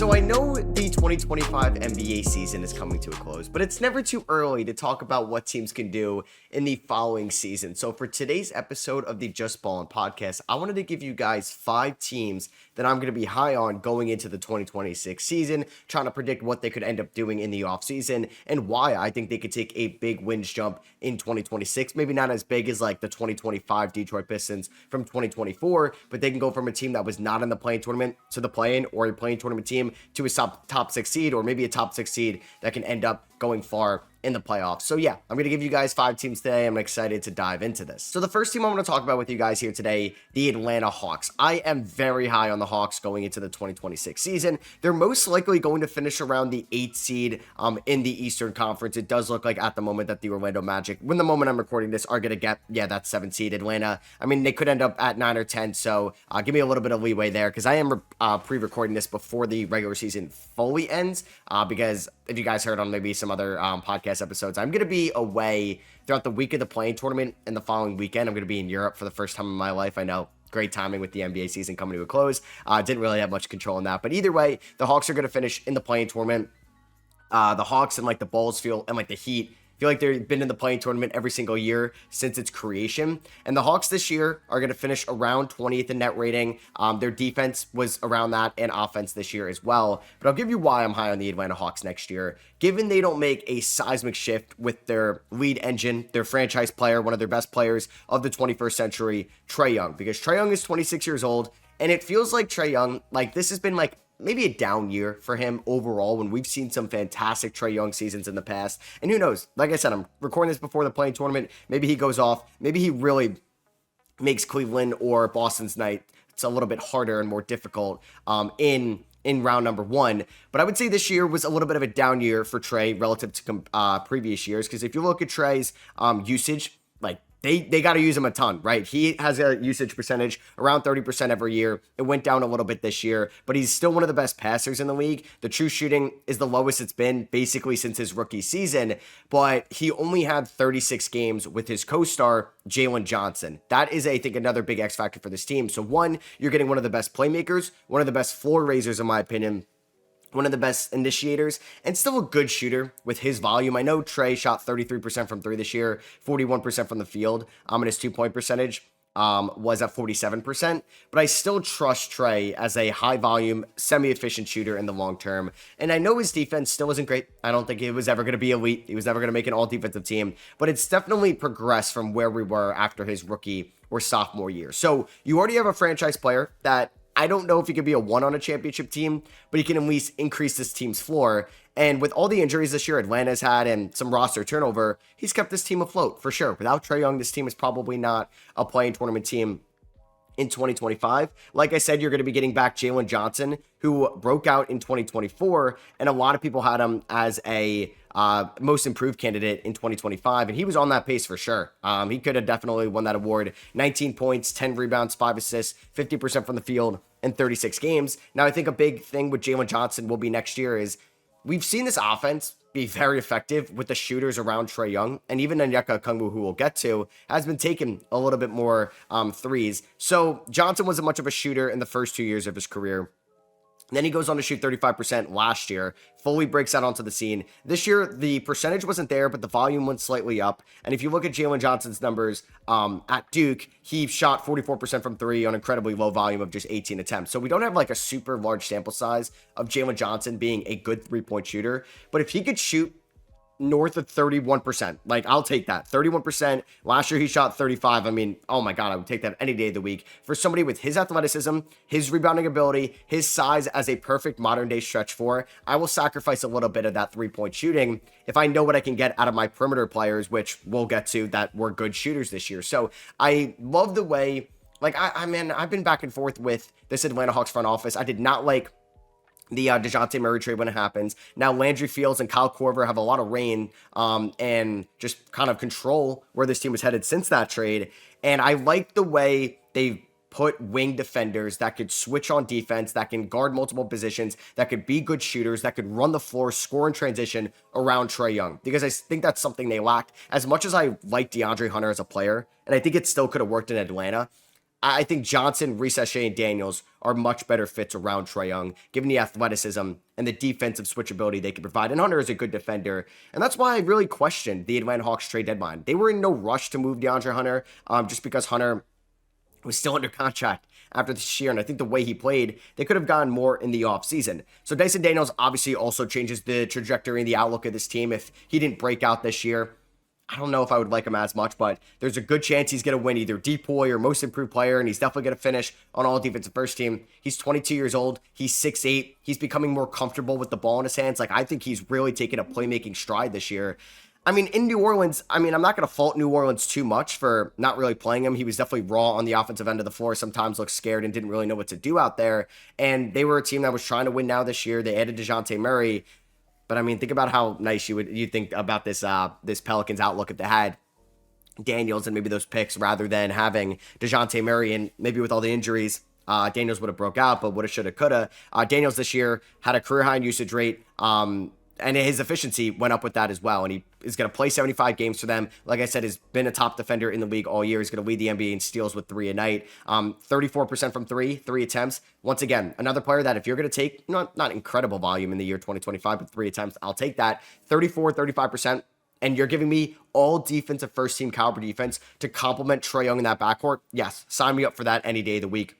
So I know the 2025 NBA season is coming to a close, but it's never too early to talk about what teams can do in the following season. So for today's episode of the Just Ballin' podcast, I wanted to give you guys 5 teams that I'm going to be high on going into the 2026 season, trying to predict what they could end up doing in the offseason and why I think they could take a big wins jump in 2026. Maybe not as big as like the 2025 Detroit Pistons from 2024, but they can go from a team that was not in the play-in tournament to the play-in, or a play-in tournament team to a top 6 seed, or maybe a top 6 seed that can end up going far in the playoffs. So yeah, I'm going to give you guys 5 teams today. I'm excited to dive into this. So the first team I'm going to talk about with you guys here today, the Atlanta Hawks. I am very high on the Hawks going into the 2026 season. They're most likely going to finish around the 8th seed in the Eastern Conference. It does look like at the moment that the Orlando Magic, when the moment I'm recording this, are going to get, that 7th seed. Atlanta, I mean, they could end up at 9 or 10, so give me a little bit of leeway there, because I am pre-recording this before the regular season fully ends, because if you guys heard on maybe some other podcast episodes, I'm going to be away throughout the week of the play-in tournament, and the following weekend I'm going to be in Europe for the first time in my life. I know, great timing with the NBA season coming to a close. Didn't really have much control in that, but either way, the Hawks are going to finish in the play-in tournament. The Hawks and like the Bulls and like the Heat feel like they've been in the play-in tournament every single year since its creation. And the Hawks this year are going to finish around 20th in net rating. Their defense was around that, and offense this year as well. But I'll give you why I'm high on the Atlanta Hawks next year. Given they don't make a seismic shift with their lead engine, their franchise player, one of their best players of the 21st century, Trae Young. Because Trae Young is 26 years old, and it feels like Trae Young, like this has been like maybe a down year for him overall, when we've seen some fantastic Trae Young seasons in the past. And who knows? Like I said, I'm recording this before the play-in tournament. Maybe he goes off. Maybe he really makes Cleveland or Boston's night it's a little bit harder and more difficult in round number 1. But I would say this year was a little bit of a down year for Trae relative to previous years, because if you look at Trae's usage, like They got to use him a ton, right? He has a usage percentage around 30% every year. It went down a little bit this year, but he's still one of the best passers in the league. The true shooting is the lowest it's been basically since his rookie season, but he only had 36 games with his co-star, Jalen Johnson. That is, I think, another big X factor for this team. So one, you're getting one of the best playmakers, one of the best floor raisers, in my opinion, one of the best initiators, and still a good shooter with his volume. I know Trae shot 33% from 3 this year, 41% from the field, and his 2-point percentage was at 47%, but I still trust Trae as a high-volume, semi-efficient shooter in the long term, and I know his defense still isn't great. I don't think it was ever going to be elite. He was never going to make an all-defensive team, but it's definitely progressed from where we were after his rookie or sophomore year. So you already have a franchise player that I don't know if he could be a 1 on a championship team, but he can at least increase this team's floor. And with all the injuries this year Atlanta's had and some roster turnover, he's kept this team afloat for sure. Without Trae Young, this team is probably not a play-in tournament team in 2025. Like I said, you're going to be getting back Jalen Johnson, who broke out in 2024, and a lot of people had him as a most improved candidate in 2025, and he was on that pace for sure. He could have definitely won that award. 19 points, 10 rebounds, 5 assists, 50% from the field in 36 games. Now, I think a big thing with Jalen Johnson will be next year is we've seen this offense be very effective with the shooters around Trae Young, and even Onyeka Okongwu, who we'll get to, has been taking a little bit more threes. So Johnson wasn't much of a shooter in the first 2 years of his career. Then he goes on to shoot 35% last year, fully breaks out onto the scene. This year, the percentage wasn't there, but the volume went slightly up. And if you look at Jalen Johnson's numbers at Duke, he shot 44% from 3 on incredibly low volume of just 18 attempts. So we don't have like a super large sample size of Jalen Johnson being a good 3-point shooter. But if he could shoot north of 31%. Like, I'll take that. 31%. Last year, he shot 35. I mean, oh my God, I would take that any day of the week. For somebody with his athleticism, his rebounding ability, his size as a perfect modern-day stretch four, I will sacrifice a little bit of that 3-point shooting if I know what I can get out of my perimeter players, which we'll get to, that were good shooters this year. So I love the way, like, I've been back and forth with this Atlanta Hawks front office. I did not like the DeJounte Murray trade when it happens. Now Landry Fields and Kyle Korver have a lot of reign and just kind of control where this team was headed since that trade. And I like the way they've put wing defenders that could switch on defense, that can guard multiple positions, that could be good shooters, that could run the floor, score in transition around Trae Young. Because I think that's something they lacked. As much as I like DeAndre Hunter as a player, and I think it still could have worked in Atlanta, I think Johnson, Shea, and Daniels are much better fits around Trae Young, given the athleticism and the defensive switchability they can provide. And Hunter is a good defender. And that's why I really questioned the Atlanta Hawks trade deadline. They were in no rush to move DeAndre Hunter, just because Hunter was still under contract after this year. And I think the way he played, they could have gotten more in the offseason. So Dyson Daniels obviously also changes the trajectory and the outlook of this team. If he didn't break out this year, I don't know if I would like him as much, but there's a good chance he's going to win either DPOY or Most Improved Player, and he's definitely going to finish on All Defensive First Team. He's 22 years old. He's 6'8". He's becoming more comfortable with the ball in his hands. Like, I think he's really taken a playmaking stride this year. I mean, in New Orleans, I'm not going to fault New Orleans too much for not really playing him. He was definitely raw on the offensive end of the floor, sometimes looked scared and didn't really know what to do out there. And they were a team that was trying to win now this year. They added DeJounte Murray. But, I mean, think about how nice you think about this Pelicans outlook if they had Daniels and maybe those picks rather than having DeJounte Murray. And maybe with all the injuries, Daniels would have broke out, but woulda, shoulda, coulda. Daniels this year had a career high in usage rate, and his efficiency went up with that as well. And he is going to play 75 games for them. Like I said, has been a top defender in the league all year. He's going to lead the NBA in steals with 3 a night. 34% from three attempts. Once again, another player that if you're going to take, not incredible volume in the year 2025, but 3 attempts, I'll take that. 35%. And you're giving me all defensive first-team caliber defense to complement Trae Young in that backcourt? Yes, sign me up for that any day of the week.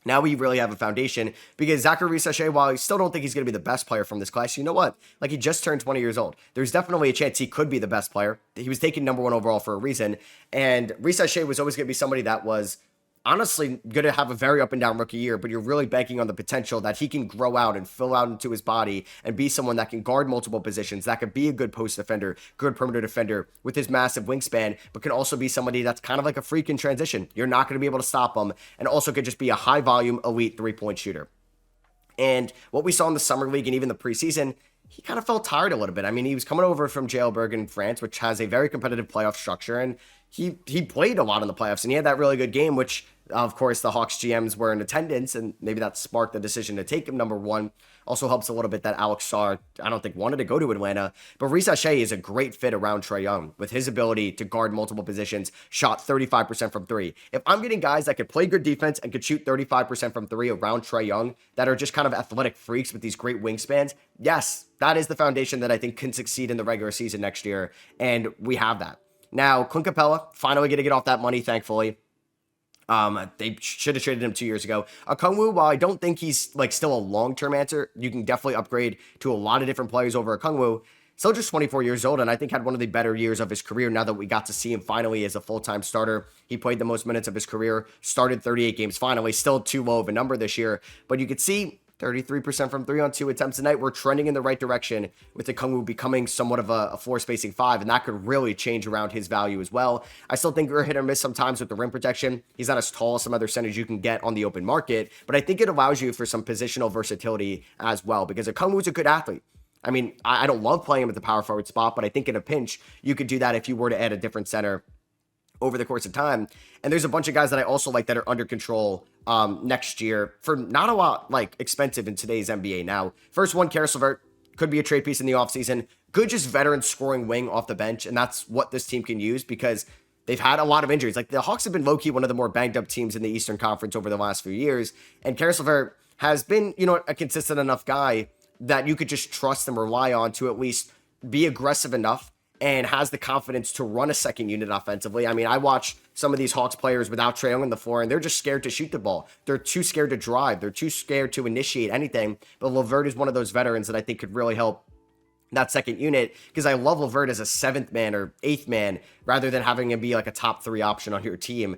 Now we really have a foundation because Zachary Sachet, while I still don't think he's going to be the best player from this class, you know what? Like, he just turned 20 years old. There's definitely a chance he could be the best player. He was taken number 1 overall for a reason. And Sachet was always going to be somebody that was honestly going to have a very up and down rookie year, but you're really banking on the potential that he can grow out and fill out into his body and be someone that can guard multiple positions, that could be a good post defender, good perimeter defender with his massive wingspan, but can also be somebody that's kind of like a freak in transition. You're not going to be able to stop him, and also could just be a high volume elite 3-point shooter. And what we saw in the summer league and even the preseason, he kind of felt tired a little bit. I mean, he was coming over from Jailberg in France, which has a very competitive playoff structure, and he played a lot in the playoffs, and he had that really good game, which, of course, the Hawks GMs were in attendance, and maybe that sparked the decision to take him number 1. Also helps a little bit that Alex Sarr, I don't think, wanted to go to Atlanta. But Sachet is a great fit around Trae Young with his ability to guard multiple positions, shot 35% from 3. If I'm getting guys that could play good defense and could shoot 35% from 3 around Trae Young that are just kind of athletic freaks with these great wingspans, yes, that is the foundation that I think can succeed in the regular season next year, and we have that. Now, Clint Capella, finally going to get off that money, thankfully. They should have traded him 2 years ago. Okongwu, while I don't think he's still a long-term answer, you can definitely upgrade to a lot of different players over Okongwu. Still just 24 years old, and I think had one of the better years of his career now that we got to see him finally as a full-time starter. He played the most minutes of his career, started 38 games finally, still too low of a number this year. But you could see 33% from 3 on 2 attempts a night. We're trending in the right direction with Okongwu becoming somewhat of a floor spacing 5, and that could really change around his value as well. I still think we're hit or miss sometimes with the rim protection. He's not as tall as some other centers you can get on the open market, but I think it allows you for some positional versatility as well because Okongwu's a good athlete. I mean, I don't love playing him at the power forward spot, but I think in a pinch, you could do that if you were to add a different center over the course of time. And there's a bunch of guys that I also like that are under control next year for not a lot expensive in today's NBA. Now, first one, Karis LeVert, could be a trade piece in the offseason. Good just veteran scoring wing off the bench, and that's what this team can use because they've had a lot of injuries. Like, the Hawks have been low-key one of the more banged-up teams in the Eastern Conference over the last few years, and Karis LeVert has been, a consistent enough guy that you could just trust and rely on to at least be aggressive enough and has the confidence to run a second unit offensively. I mean, I watch some of these Hawks players without Trae Young on the floor, and they're just scared to shoot the ball. They're too scared to drive. They're too scared to initiate anything. But LeVert is one of those veterans that I think could really help that second unit because I love LeVert as a 7th man or 8th man rather than having him be like a top 3 option on your team.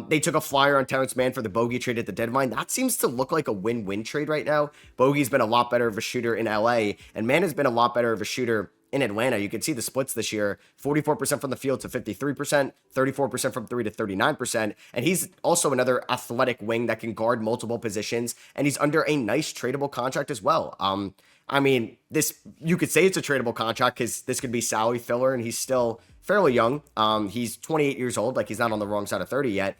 They took a flyer on Terrence Mann for the Bogey trade at the deadline. That seems to look like a win-win trade right now. Bogey's been a lot better of a shooter in LA, and Mann has been a lot better of a shooter in Atlanta. You can see the splits this year, 44% from the field to 53%, 34% from 3 to 39. And he's also another athletic wing that can guard multiple positions. And he's under a nice tradable contract as well. I mean, you could say it's a tradable contract because this could be salary filler and he's still fairly young. He's 28 years old. Like, he's not on the wrong side of 30 yet.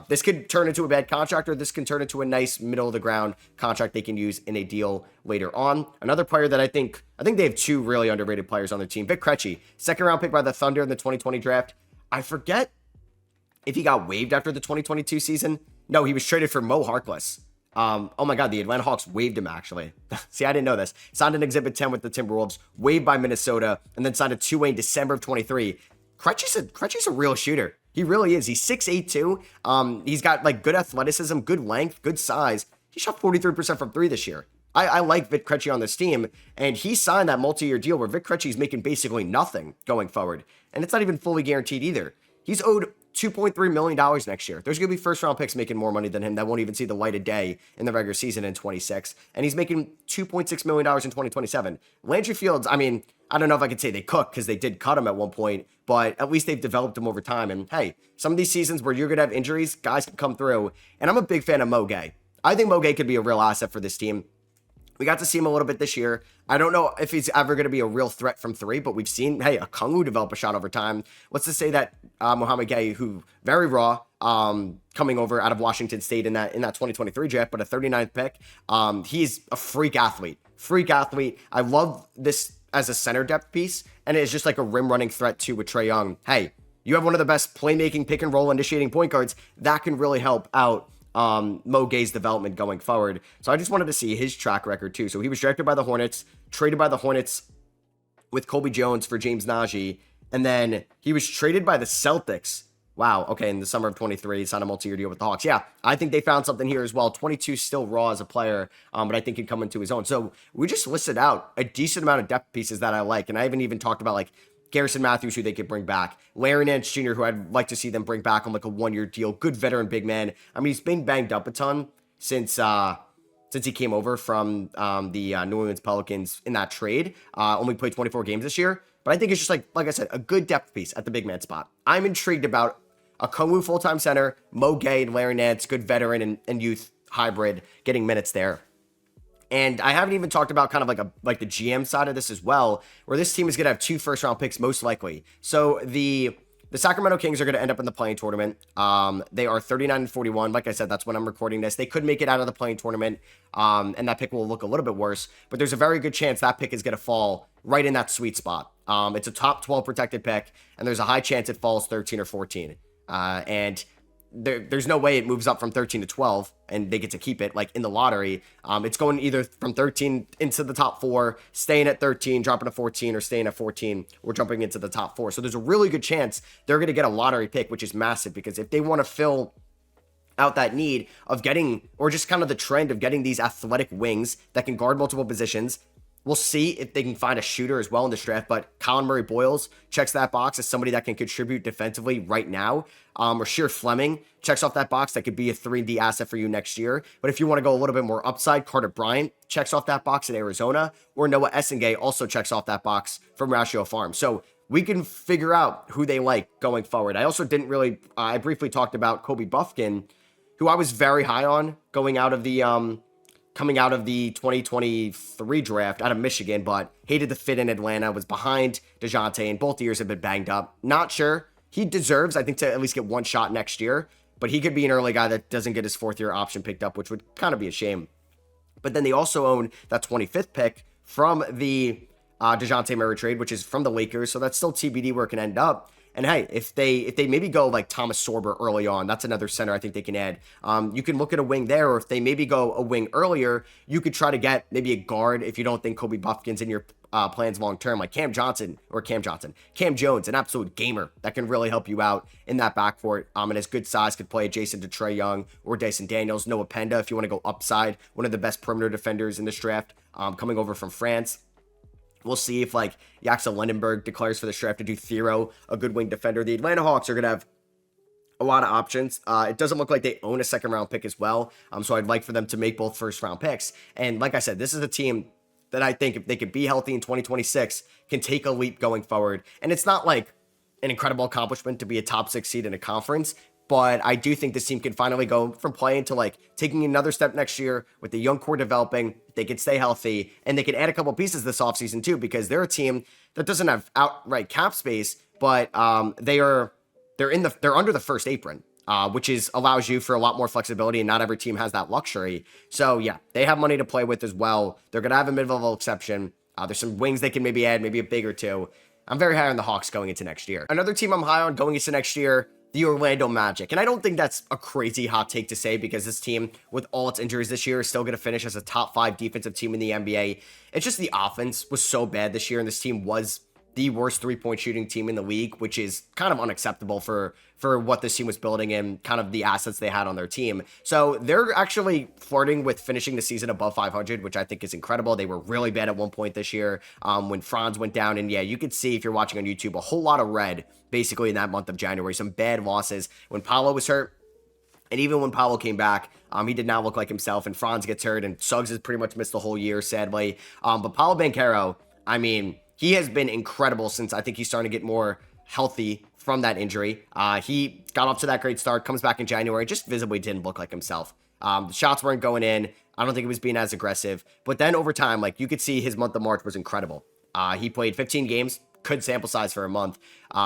This could turn into a bad contract, or this can turn into a nice middle of the ground contract they can use in a deal later on. Another player that I think they have 2 really underrated players on their team. Vic Krejci, 2nd round pick by the Thunder in the 2020 draft. I forget if he got waived after the 2022 season. No, he was traded for Mo Harkless. Oh my God, the Atlanta Hawks waived him actually. See, I didn't know this. Signed an Exhibit 10 with the Timberwolves, waived by Minnesota, and then signed a two-way in December of 23. Krejci's a real shooter. He really is. He's 6'8" too. He's got like good athleticism, good length, good size. He shot 43% from three this year. I like Vit Krejci on this team, and he signed that multi-year deal where Vit Krejci is making basically nothing going forward, and it's not even fully guaranteed either. He's owed $2.3 million next year. There's going to be first-round picks making more money than him that won't even see the light of day in the regular season in 26, and he's making $2.6 million in 2027. Landry Fields, I mean, I don't know if I could say they cook because they did cut him at one point, but at least they've developed him over time. And hey, some of these seasons where you're going to have injuries, guys can come through, and I'm a big fan of Mo Gay. I think Mo Gay could be a real asset for this team. We got to see him a little bit this year. I don't know if he's ever going to be a real threat from three, but we've seen, hey, Okongwu develop a shot over time. Let's just say that Mohamed Gay, who very raw, coming over out of Washington State in that 2023 draft, but a 39th pick. He's a freak athlete. I love this as a center depth piece, and it's just like a rim running threat too with Trae Young. Hey, you have one of the best playmaking pick and roll initiating point guards that can really help out Mo Gay's development going forward. So I just wanted to see his track record too. So he was drafted by the Hornets, traded by the Hornets with Colby Jones for James Najee, and then he was traded by the Celtics. Wow, okay, in the summer of 23, he signed a multi-year deal with the Hawks. Yeah, I think they found something here as well. 22 still raw as a player, but I think he'd come into his own. So we just listed out a decent amount of depth pieces that I like, and I haven't even talked about like Garrison Matthews, who they could bring back. Larry Nance Jr., who I'd like to see them bring back on like a one-year deal. Good veteran big man. I mean, he's been banged up a ton since he came over from the New Orleans Pelicans in that trade. Only played 24 games this year. But I think it's just like I said, a good depth piece at the big man spot. I'm intrigued about Okongwu full-time center, Mo Gay and Larry Nance, good veteran and youth hybrid, getting minutes there. And I haven't even talked about kind of like the GM side of this as well, where this team is going to have 2 first-round picks most likely. So the Sacramento Kings are going to end up in the play-in tournament. They are 39-41. Like I said, that's when I'm recording this. They could make it out of the play-in tournament, and that pick will look a little bit worse. But there's a very good chance that pick is going to fall right in that sweet spot. It's a top 12 protected pick, and there's a high chance it falls 13 or 14. And there's no way it moves up from 13 to 12 and they get to keep it like in the lottery. It's going either from 13 into the top 4, staying at 13, dropping to 14, or staying at 14, or jumping into the top 4. So there's a really good chance they're going to get a lottery pick, which is massive, because if they want to fill out that need of getting, or just kind of the trend of getting these athletic wings that can guard multiple positions. We'll see if they can find a shooter as well in this draft, but Colin Murray-Boyles checks that box as somebody that can contribute defensively right now. Rasheer Fleming checks off that box. That could be a 3D asset for you next year. But if you want to go a little bit more upside, Carter Bryant checks off that box in Arizona, or Noah Essengay also checks off that box from Ratio Farm. So we can figure out who they like going forward. I also didn't really, I briefly talked about Kobe Buffkin, who I was very high on coming out of the 2023 draft out of Michigan, but hated the fit in Atlanta, was behind DeJounte, and both years have been banged up. Not sure. He deserves, I think, to at least get one shot next year, but he could be an early guy that doesn't get his 4th-year option picked up, which would kind of be a shame. But then they also own that 25th pick from the DeJounte Murray trade, which is from the Lakers, so that's still TBD where it can end up. And hey, if they maybe go like Thomas Sorber early on, that's another center I think they can add. You can look at a wing there, or if they maybe go a wing earlier, you could try to get maybe a guard if you don't think Kobe Buffkin's in your plans long term, like Cam Jones, an absolute gamer that can really help you out in that backcourt. And his good size could play adjacent to Trae Young or Dyson Daniels. Noah Penda, if you want to go upside, one of the best perimeter defenders in this draft, coming over from France. We'll see if like Yaxel Lendenberg declares for the draft to do Thero, a good wing defender. The Atlanta Hawks are going to have a lot of options. It doesn't look like they own a 2nd-round pick as well. So I'd like for them to make both 1st-round picks. And like I said, this is a team that I think if they could be healthy in 2026, can take a leap going forward. And it's not like an incredible accomplishment to be a top 6 seed in a conference, but I do think this team can finally go from playing to like taking another step next year with the young core developing. They can stay healthy, and they can add a couple pieces this offseason too, because they're a team that doesn't have outright cap space, but they're under the first apron, which allows you for a lot more flexibility, and not every team has that luxury. So yeah, they have money to play with as well. They're going to have a mid-level exception. There's some wings they can maybe add, maybe a big or two. I'm very high on the Hawks going into next year. Another team I'm high on going into next year, the Orlando Magic. And I don't think that's a crazy hot take to say because this team, with all its injuries this year, is still going to finish as a top 5 defensive team in the NBA. It's just the offense was so bad this year, and this team was the worst three-point shooting team in the league, which is kind of unacceptable for what this team was building and kind of the assets they had on their team. So they're actually flirting with finishing the season above 500, which I think is incredible. They were really bad at one point this year when Franz went down. And yeah, you could see if you're watching on YouTube, a whole lot of red basically in that month of January. Some bad losses when Paolo was hurt. And even when Paolo came back, he did not look like himself. And Franz gets hurt, and Suggs has pretty much missed the whole year, sadly. But Paolo Banchero, I mean, he has been incredible since I think he's starting to get more healthy from that injury. He got off to that great start, comes back in January, just visibly didn't look like himself. The shots weren't going in. I don't think he was being as aggressive. But then over time, like you could see his month of March was incredible. He played 15 games, good sample size for a month.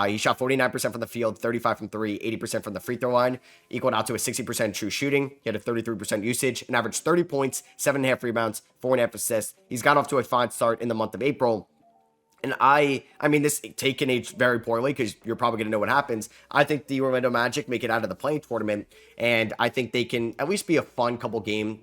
He shot 49% from the field, 35 from 3, 80% from the free throw line, equaled out to a 60% true shooting. He had a 33% usage and averaged 30 points, 7.5 rebounds, 4.5 assists. He's got off to a fine start in the month of April. And I mean, this take can age very poorly because you're probably going to know what happens. I think the Orlando Magic make it out of the playing tournament, and I think they can at least be a fun couple game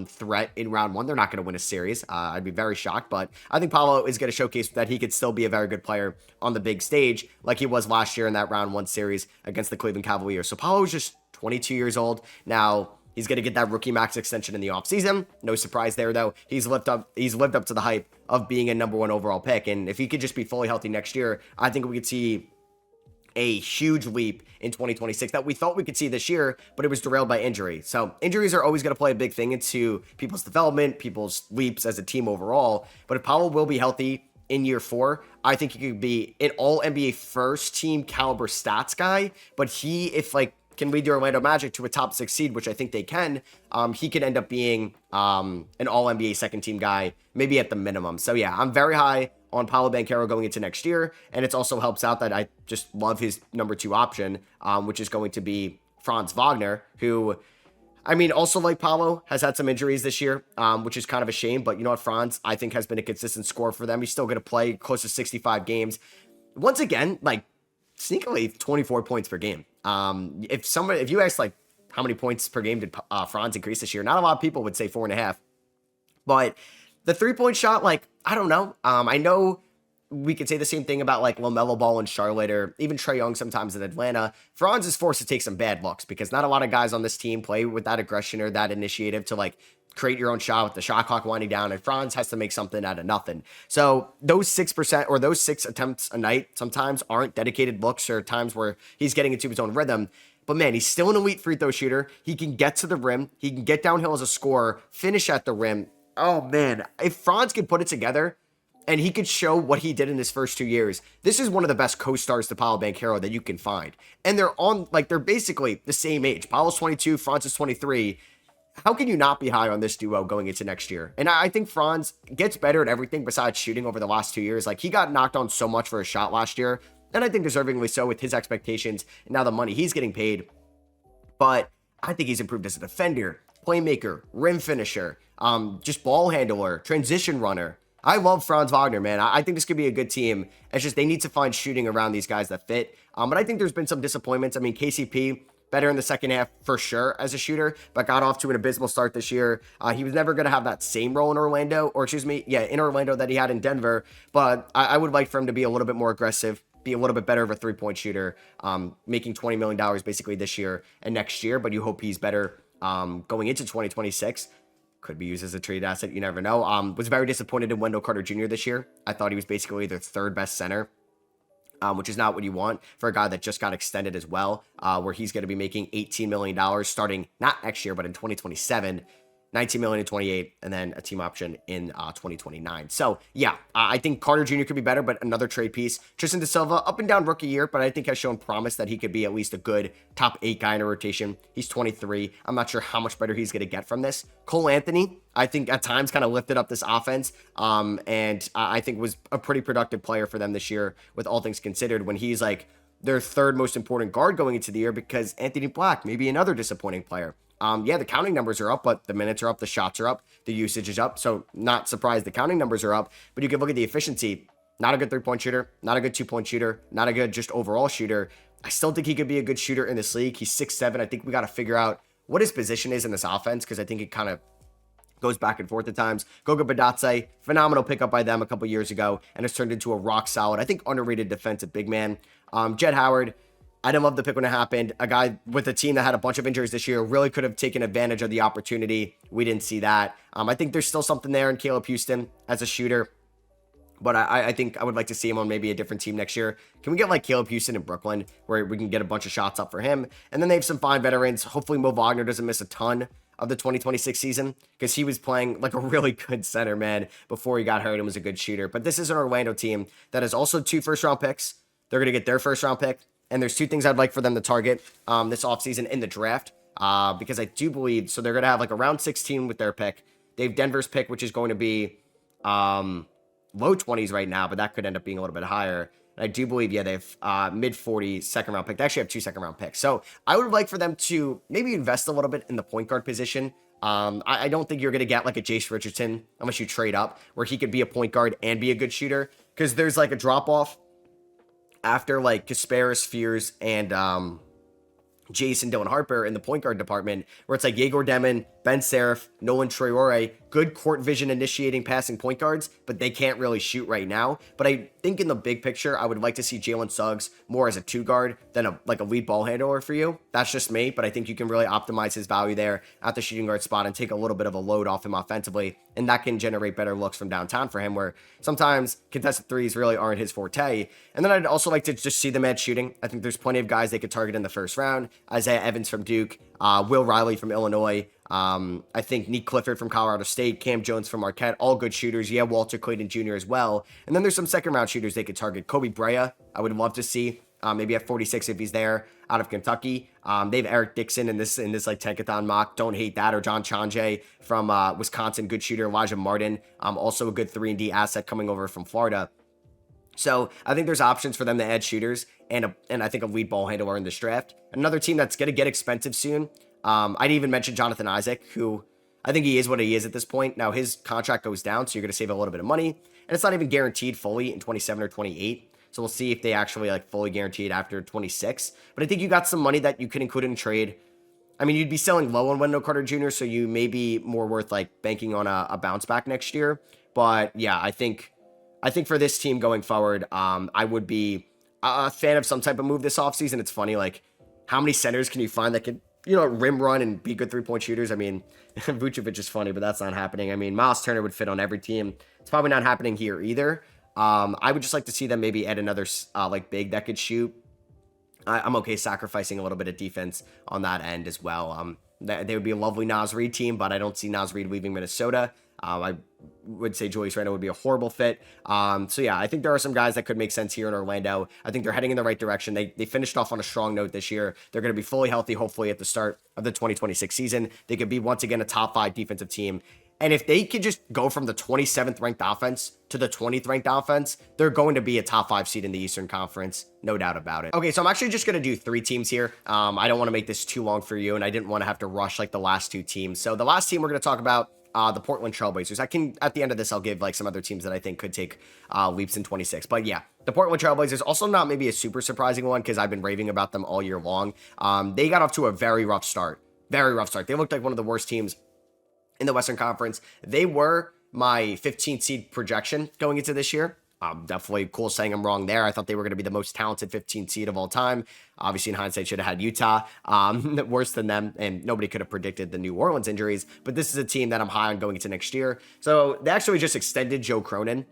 threat in round one. They're not going to win a series. I'd be very shocked, but I think Paolo is going to showcase that he could still be a very good player on the big stage like he was last year in that round one series against the Cleveland Cavaliers. So Paolo is just 22 years old. Now, he's going to get that rookie max extension in the offseason. No surprise there, though. He's lived up to the hype of being a number 1 overall pick. And if he could just be fully healthy next year, I think we could see a huge leap in 2026 that we thought we could see this year, but it was derailed by injury. So injuries are always going to play a big thing into people's development, people's leaps as a team overall. But if Powell will be healthy in year 4, I think he could be an all NBA first team caliber stats guy. But if can lead the Orlando Magic to a top 6 seed, which I think they can, he could end up being an all NBA second team guy, maybe at the minimum. So yeah, I'm very high on Paolo Banchero going into next year. And it also helps out that I just love his number 2 option, which is going to be Franz Wagner, who, I mean, also like Paolo, has had some injuries this year, which is kind of a shame. But you know what, Franz, I think, has been a consistent scorer for them. He's still going to play close to 65 games. Once again, sneakily 24 points per game. If you ask how many points per game did Franz increase this year, not a lot of people would say 4.5. But the 3-point shot, I don't know. I know we could say the same thing about LaMelo Ball in Charlotte or even Trae Young sometimes in Atlanta. Franz is forced to take some bad looks because not a lot of guys on this team play with that aggression or that initiative to create your own shot with the shot clock winding down, and Franz has to make something out of nothing. So those 6% or those 6 attempts a night sometimes aren't dedicated looks or times where he's getting into his own rhythm. But man, he's still an elite free throw shooter. He can get to the rim. He can get downhill as a scorer, finish at the rim. Oh man, if Franz could put it together and he could show what he did in his first 2 years, this is one of the best co-stars to Paolo Banchero that you can find. And they're basically the same age. Paolo's 22, Franz is 23. How can you not be high on this duo going into next year? And I think Franz gets better at everything besides shooting over the last 2 years. He got knocked on so much for his shot last year, and I think deservingly so with his expectations and now the money he's getting paid. But I think he's improved as a defender, playmaker, rim finisher, just ball handler, transition runner. I love Franz Wagner, man. I think this could be a good team. It's just they need to find shooting around these guys that fit. But I think there's been some disappointments. I mean, KCP, better in the second half for sure as a shooter, but got off to an abysmal start this year. He was never going to have that same role in Orlando, in Orlando that he had in Denver. But I would like for him to be a little bit more aggressive, be a little bit better of a 3-point shooter, making $20 million basically this year and next year. But you hope he's better going into 2026. Could be used as a trade asset. You never know. Was very disappointed in Wendell Carter Jr. this year. I thought he was basically their 3rd best center, which is not what you want for a guy that just got extended as well, where he's going to be making $18 million starting not next year, but in 2027. $19 million in 28, and then a team option in 2029. So yeah, I think Carter Jr. could be better, but another trade piece. Tristan Da Silva, up and down rookie year, but I think has shown promise that he could be at least a good top 8 guy in a rotation. He's 23. I'm not sure how much better he's going to get from this. Cole Anthony, I think at times kind of lifted up this offense, and I think was a pretty productive player for them this year, with all things considered, when he's their 3rd most important guard going into the year, because Anthony Black may be another disappointing player. Yeah, the counting numbers are up, but the minutes are up, the shots are up, the usage is up. So not surprised the counting numbers are up, but you can look at the efficiency. Not a good 3-point shooter, not a good 2-point shooter, not a good just overall shooter. I still think he could be a good shooter in this league. He's 6'7". I think we got to figure out what his position is in this offense, because I think it kind of goes back and forth at times. Goga Badatse, phenomenal pickup by them a couple years ago, and has turned into a rock solid, I think, underrated defensive big man. Jed Howard, I didn't love the pick when it happened. A guy with a team that had a bunch of injuries this year, really could have taken advantage of the opportunity. We didn't see that. I think there's still something there in Caleb Houston as a shooter, but I think I would like to see him on maybe a different team next year. Can we get like Caleb Houston in Brooklyn, where we can get a bunch of shots up for him? And then they have some fine veterans. Hopefully Mo Wagner doesn't miss a ton of the 2026 season, because he was playing like a really good center, man, before he got hurt and was a good shooter. But this is an Orlando team that has also 2 first-round picks. They're going to get their first-round pick. And there's 2 things I'd like for them to target this offseason in the draft, because I do believe, so they're going to have like a round 16 with their pick. They have Denver's pick, which is going to be low 20s right now, but that could end up being a little bit higher. And I do believe, yeah, they have mid 40s second-round pick. They actually have 2 second-round picks. So I would like for them to maybe invest a little bit in the point guard position. I don't think you're going to get like a Jace Richardson unless you trade up, where he could be a point guard and be a good shooter, because there's like a drop-off after like Kasparis, Fears, and Jason Dillon Harper in the point guard department, where it's like Yegor Demon, Ben Serif, Nolan Traore, good court vision initiating passing point guards, but they can't really shoot right now. But I think in the big picture, I would like to see Jalen Suggs more as a 2 guard than a lead ball handler for you. That's just me, but I think you can really optimize his value there at the shooting guard spot and take a little bit of a load off him offensively, and that can generate better looks from downtown for him, where sometimes contested threes really aren't his forte. And then I'd also like to just see them at shooting. I think there's plenty of guys they could target in the first round. Isaiah Evans from Duke, Will Riley from Illinois, I think Nick Clifford from Colorado State, Cam Jones from Marquette, all good shooters. Yeah, Walter Clayton Jr. as well. And then there's some second-round shooters they could target. Kobe Brea, I would love to see, maybe at 46 if he's there, out of Kentucky. They have Eric Dixon in this like Tankathon mock. Don't hate that. Or John Chanje from Wisconsin, good shooter. Elijah Martin, also a good 3-and-D asset coming over from Florida. So I think there's options for them to add shooters and I think a lead ball handler in this draft. Another team that's going to get expensive soon. I'd even mention Jonathan Isaac, who I think he is what he is at this point. Now his contract goes down, so you're going to save a little bit of money, and it's not even guaranteed fully in 27 or 28. So we'll see if they actually like fully guarantee it after 26. But I think you got some money that you could include in trade. I mean, you'd be selling low on Wendell Carter Jr., so you may be more worth like banking on a bounce back next year. But yeah, I think for this team going forward, I would be a fan of some type of move this offseason. It's funny, like, how many centers can you find that could, rim run and be good 3-point shooters? I mean, Vucevic is funny, but that's not happening. I mean, Miles Turner would fit on every team. It's probably not happening here either. I would just like to see them maybe add another big that could shoot. I'm okay sacrificing a little bit of defense on that end as well. They would be a lovely Naz Reid team, but I don't see Naz Reid leaving Minnesota. I would say Julius Randle would be a horrible fit. So yeah, I think there are some guys that could make sense here in Orlando. I think they're heading in the right direction. They finished off on a strong note this year. They're going to be fully healthy, hopefully, at the start of the 2026 season. They could be, once again, a top 5 defensive team. And if they could just go from the 27th ranked offense to the 20th ranked offense, they're going to be a top 5 seed in the Eastern Conference. No doubt about it. Okay, so I'm actually just going to do 3 teams here. I don't want to make this too long for you, and I didn't want to have to rush like the last 2 teams. So the last team we're going to talk about, the Portland Trailblazers. At the end of this, I'll give like some other teams that I think could take leaps in 26. But yeah, the Portland Trailblazers, also not maybe a super surprising one, because I've been raving about them all year long. They got off to a very rough start. Very rough start. They looked like one of the worst teams in the Western Conference. They were my 15th seed projection going into this year. Definitely cool saying I'm wrong there. I thought they were going to be the most talented 15th seed of all time. Obviously, in hindsight, should have had Utah worse than them, and nobody could have predicted the New Orleans injuries. But this is a team that I'm high on going into next year. So they actually just extended Joe Cronin.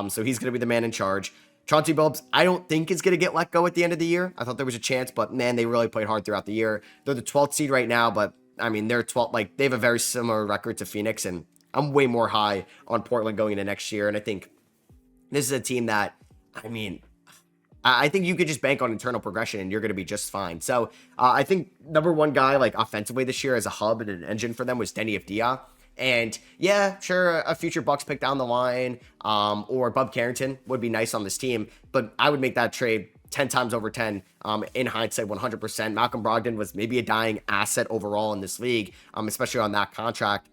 So he's going to be the man in charge. Chauncey Billups, I don't think is going to get let go at the end of the year. I thought there was a chance, but man, they really played hard throughout the year. They're the 12th seed right now, but I mean, they're 12th. Like, they have a very similar record to Phoenix, and I'm way more high on Portland going into next year. And I think this is a team that, I mean, I think you could just bank on internal progression and you're going to be just fine. So I think number one guy, like offensively this year as a hub and an engine for them, was Denny Avdia. And yeah, sure, a future Bucks pick down the line, or Bub Carrington would be nice on this team, but I would make that trade 10 times over 10, in hindsight, 100%. Malcolm Brogdon was maybe a dying asset overall in this league, especially on that contract.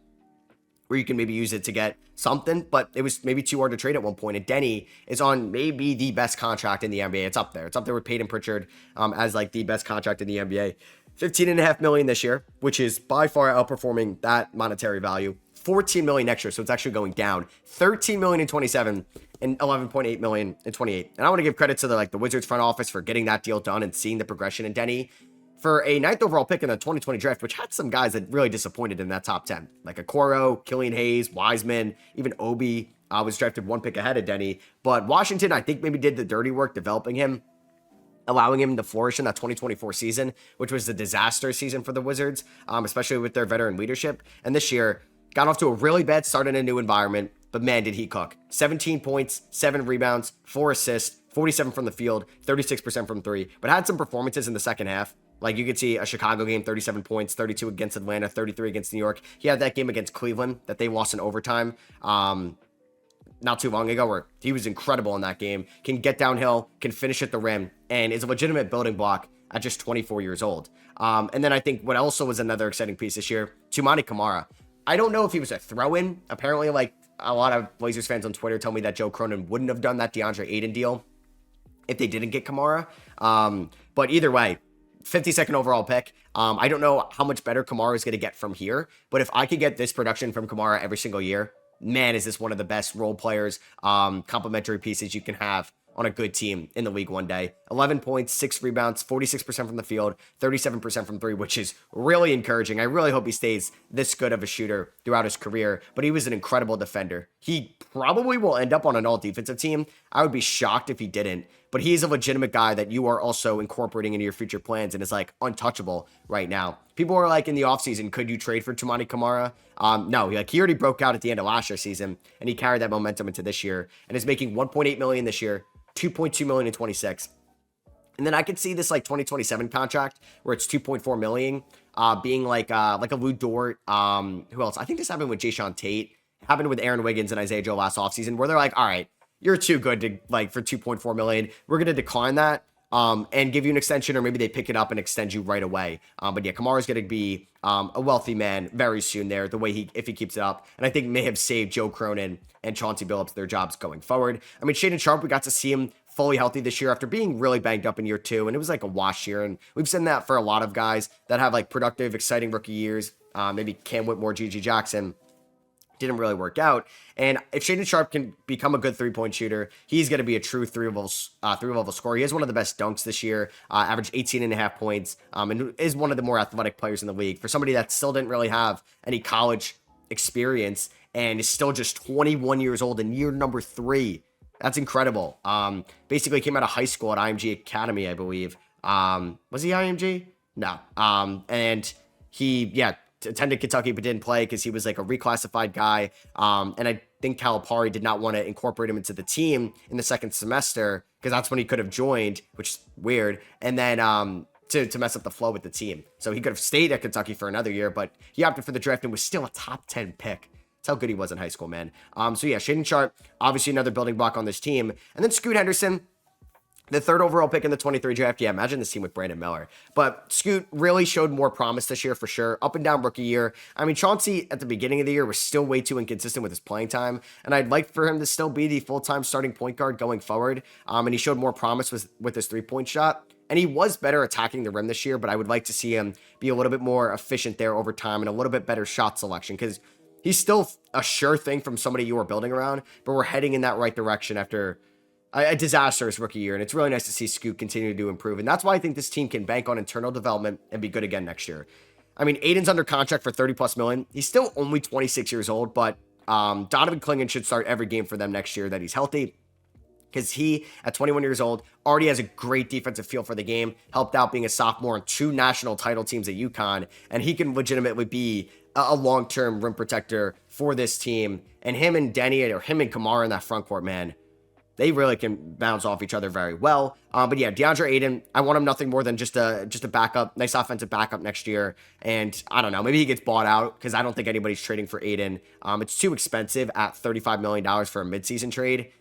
where you can maybe use it to get something, but it was maybe too hard to trade at one point. And Denny is on maybe the best contract in the NBA. It's up there. It's up there with Peyton Pritchard as like the best contract in the NBA. 15.5 million this year, which is by far outperforming that monetary value. 14 million next year, so it's actually going down. 13 million in 27 and 11.8 million in 28. And I want to give credit to the Wizards front office for getting that deal done and seeing the progression in Denny. For a 9th overall pick in the 2020 draft, which had some guys that really disappointed in that top 10, like Okoro, Killian Hayes, Wiseman, even Obi was drafted one pick ahead of Denny. But Washington, I think, maybe did the dirty work developing him, allowing him to flourish in that 2024 season, which was a disaster season for the Wizards, especially with their veteran leadership. And this year, got off to a really bad start in a new environment, but man, did he cook. 17 points, 7 rebounds, 4 assists, 47 from the field, 36% from 3, but had some performances in the second half. Like you could see a Chicago game, 37 points, 32 against Atlanta, 33 against New York. He had that game against Cleveland that they lost in overtime not too long ago, where he was incredible in that game, can get downhill, can finish at the rim, and is a legitimate building block at just 24 years old. And then I think what also was another exciting piece this year, Toumani Camara. I don't know if he was a throw-in. Apparently, like a lot of Blazers fans on Twitter tell me that Joe Cronin wouldn't have done that DeAndre Ayton deal if they didn't get Camara. But either way, 52nd overall pick. I don't know how much better Camara is going to get from here, but if I could get this production from Camara every single year, man, is this one of the best role players, complementary pieces you can have on a good team in the league one day. 11 points, 6 rebounds, 46% from the field, 37% from 3, which is really encouraging. I really hope he stays this good of a shooter throughout his career, but he was an incredible defender. He probably will end up on an all-defensive team. I would be shocked if he didn't, but he's a legitimate guy that you are also incorporating into your future plans and is like untouchable right now. People are like in the offseason, could you trade for Toumani Camara? No, he already broke out at the end of last year's season, and he carried that momentum into this year and is making 1.8 million this year, 2.2 million in 26. And then I could see this like 2027 contract where it's 2.4 million, being like a Lou Dort. Who else? I think this happened with Jayshawn Tate. It happened with Aaron Wiggins and Isaiah Joe last offseason, where they're like, all right, you're too good to for 2.4 million. We're going to decline that and give you an extension, or maybe they pick it up and extend you right away. But yeah, Kamara's going to be a wealthy man very soon there, the way if he keeps it up. And I think may have saved Joe Cronin and Chauncey Billups their jobs going forward. I mean, Shaedon Sharpe, we got to see him fully healthy this year after being really banged up in year 2, and it was like a wash year. And we've seen that for a lot of guys that have like productive, exciting rookie years. Maybe Cam Whitmore, Gigi Jackson. Didn't really work out. And if Shaedon Sharpe can become a good 3-point shooter, he's going to be a true three-level scorer. He has one of the best dunks this year, averaged 18.5 points, and is one of the more athletic players in the league. For somebody that still didn't really have any college experience and is still just 21 years old in year number 3, that's incredible. Basically came out of high school at IMG Academy, I believe. Was he IMG? No. And he, attended Kentucky but didn't play because he was like a reclassified guy. And I think Calipari did not want to incorporate him into the team in the second semester because that's when he could have joined, which is weird. And then to mess up the flow with the team. So he could have stayed at Kentucky for another year, but he opted for the draft and was still a top 10 pick. That's how good he was in high school, man. So yeah, Shaedon Sharpe, obviously another building block on this team. And then Scoot Henderson, the 3rd overall pick in the 23 draft. Yeah, imagine this team with Brandon Miller. But Scoot really showed more promise this year for sure. Up and down rookie year. I mean, Chauncey at the beginning of the year was still way too inconsistent with his playing time. And I'd like for him to still be the full-time starting point guard going forward. And he showed more promise with his 3-point shot. And he was better attacking the rim this year, but I would like to see him be a little bit more efficient there over time and a little bit better shot selection because he's still a sure thing from somebody you are building around, but we're heading in that right direction after a disastrous rookie year, and it's really nice to see Scoot continue to improve, and that's why I think this team can bank on internal development and be good again next year. I mean, Aiden's under contract for 30+ million. He's still only 26 years old, but Donovan Clingan should start every game for them next year that he's healthy, because he, at 21 years old, already has a great defensive feel for the game, helped out being a sophomore on 2 national title teams at UConn, and he can legitimately be a long-term rim protector for this team. And him and Denny, or him and Kamara in that front court, man, they really can bounce off each other very well. But yeah, DeAndre Ayton, I want him nothing more than just a backup, nice offensive backup next year. And I don't know, maybe he gets bought out because I don't think anybody's trading for Ayton. It's too expensive at $35 million for a midseason trade.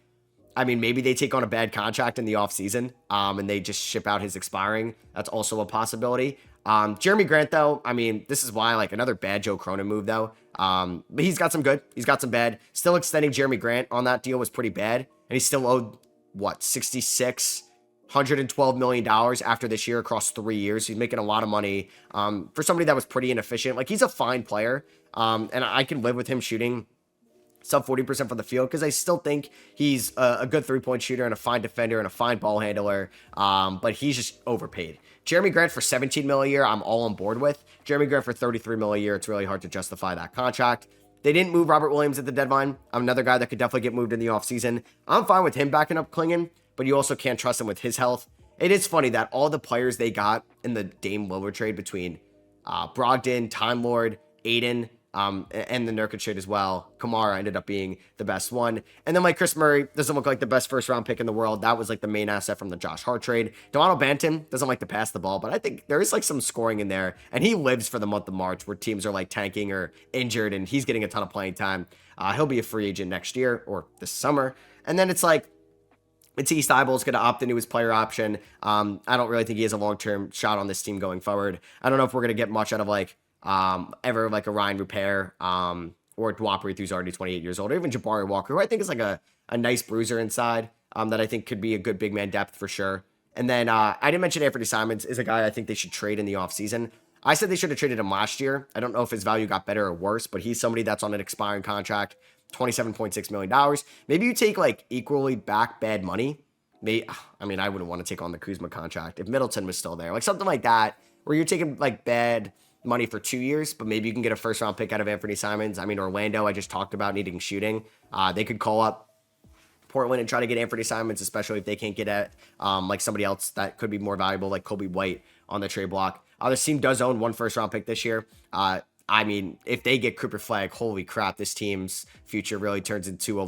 I mean, maybe they take on a bad contract in the offseason and they just ship out his expiring. That's also a possibility. Jeremy Grant, though, I mean, this is why, like, another bad Joe Cronin move, though. But he's got some good. He's got some bad. Still extending Jeremy Grant on that deal was pretty bad. And he still owed, what, $112 million after this year across 3 years. He's making a lot of money for somebody that was pretty inefficient. Like, he's a fine player, and I can live with him shooting sub 40% from the field because I still think he's a good three-point shooter and a fine defender and a fine ball handler, but he's just overpaid. Jeremy Grant for $17 million a year, I'm all on board with. Jeremy Grant for $33 million a year, it's really hard to justify that contract. They didn't move Robert Williams at the deadline. I'm another guy that could definitely get moved in the offseason. I'm fine with him backing up Klingon, but you also can't trust him with his health. It is funny that all the players they got in the Dame Lillard trade between Brogdon, Time Lord, Aiden, and the Nurkic trade as well, Kamara ended up being the best one. And then, like, Chris Murray doesn't look like the best first-round pick in the world. That was, like, the main asset from the Josh Hart trade. Delano Banton doesn't like to pass the ball, but I think there is, like, some scoring in there. And he lives for the month of March where teams are, like, tanking or injured, and he's getting a ton of playing time. He'll be a free agent next year or this summer. And then it's, like, Matisse Thybulle's going to opt into his player option. I don't really think he has a long-term shot on this team going forward. I don't know if we're going to get much out of, like, ever like a Ryan Rupert, or Dwapre, who's already 28 years old, or even Jabari Walker, who I think is like a nice bruiser inside, that I think could be a good big man depth for sure. And then I didn't mention Anthony Simons is a guy I think they should trade in the offseason. I said they should have traded him last year. I don't know if his value got better or worse, but he's somebody that's on an expiring contract, $27.6 million. Maybe you take like equally back bad money. I mean, I wouldn't want to take on the Kuzma contract if Middleton was still there, like something like that, where you're taking like bad money for 2 years, but maybe you can get a first round pick out of Anthony Simons. I mean, Orlando, I just talked about needing shooting. They could call up Portland and try to get Anthony Simons, especially if they can't get at like somebody else that could be more valuable, like Kobe White on the trade block. This team does own one first round pick this year. I mean, if they get Cooper Flag, holy crap, this team's future really turns into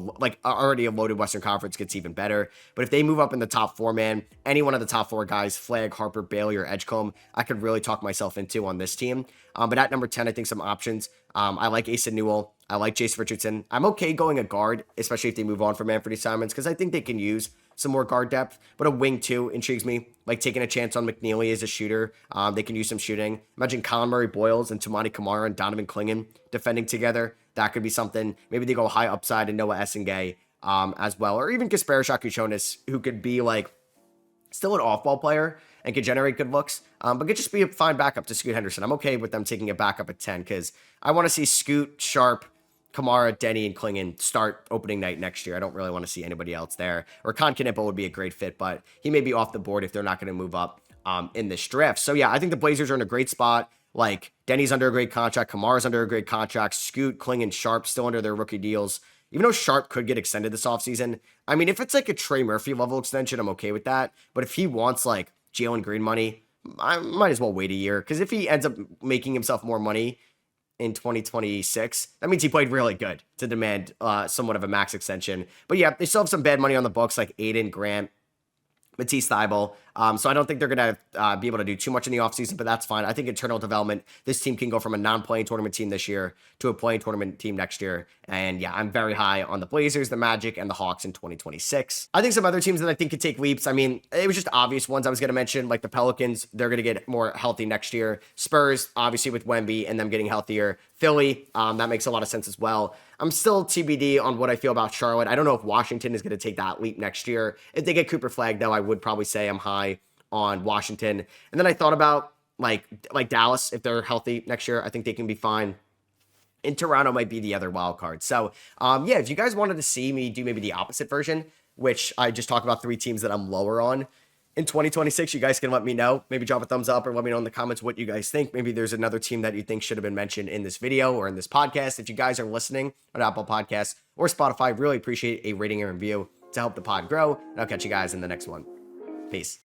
already a loaded Western Conference gets even better. But if they move up in the top four, man, any one of the top four guys, Flag, Harper, Bailey, or Edgecombe, I could really talk myself into on this team. But at number 10, I think some options. I like Asa Newell. I like Jace Richardson. I'm okay going a guard, especially if they move on from Anthony Simons, because I think they can use some more guard depth, but a wing too intrigues me. Like taking a chance on McNeely as a shooter. They can use some shooting. Imagine Colin Murray Boyles and Tumani Kamara and Donovan Klingon defending together. That could be something. Maybe they go high upside and Noah Essengay as well, or even Kasper Shakuchonis, who could be like still an off-ball player and could generate good looks, but could just be a fine backup to Scoot Henderson. I'm okay with them taking a backup at 10 because I want to see Scoot, Sharp, Kamara, Denny, and Klingon start opening night next year. I don't really want to see anybody else there. Or Kon Kanipa would be a great fit, but he may be off the board if they're not going to move up in this draft. So yeah, I think the Blazers are in a great spot. Like Denny's under a great contract, Kamara's under a great contract, Scoot, Klingon, Sharp still under their rookie deals. Even though Sharp could get extended this offseason, I mean, if it's like a Trey Murphy level extension, I'm okay with that. But if he wants like Jalen Green money, I might as well wait a year. Because if he ends up making himself more money in 2026, that means he played really good to demand somewhat of a max extension. But yeah, they still have some bad money on the books like Aiden, Grant, Matisse Thybulle. So I don't think they're going to be able to do too much in the offseason, but that's fine. I think internal development, this team can go from a non-playing tournament team this year to a playing tournament team next year. And yeah, I'm very high on the Blazers, the Magic, and the Hawks in 2026. I think some other teams that I think could take leaps. I mean, it was just obvious ones I was going to mention, like the Pelicans, they're going to get more healthy next year. Spurs, obviously with Wemby and them getting healthier. Philly, that makes a lot of sense as well. I'm still TBD on what I feel about Charlotte. I don't know if Washington is going to take that leap next year. If they get Cooper Flag, though, I would probably say I'm high on Washington. And then I thought about like Dallas, if they're healthy next year, I think they can be fine. And Toronto might be the other wild card. So yeah, if you guys wanted to see me do maybe the opposite version, which I just talk about 3 teams that I'm lower on in 2026, you guys can let me know. Maybe drop a thumbs up or let me know in the comments what you guys think. Maybe there's another team that you think should have been mentioned in this video or in this podcast. If you guys are listening on Apple Podcasts or Spotify, really appreciate a rating and review to help the pod grow. And I'll catch you guys in the next one. Peace.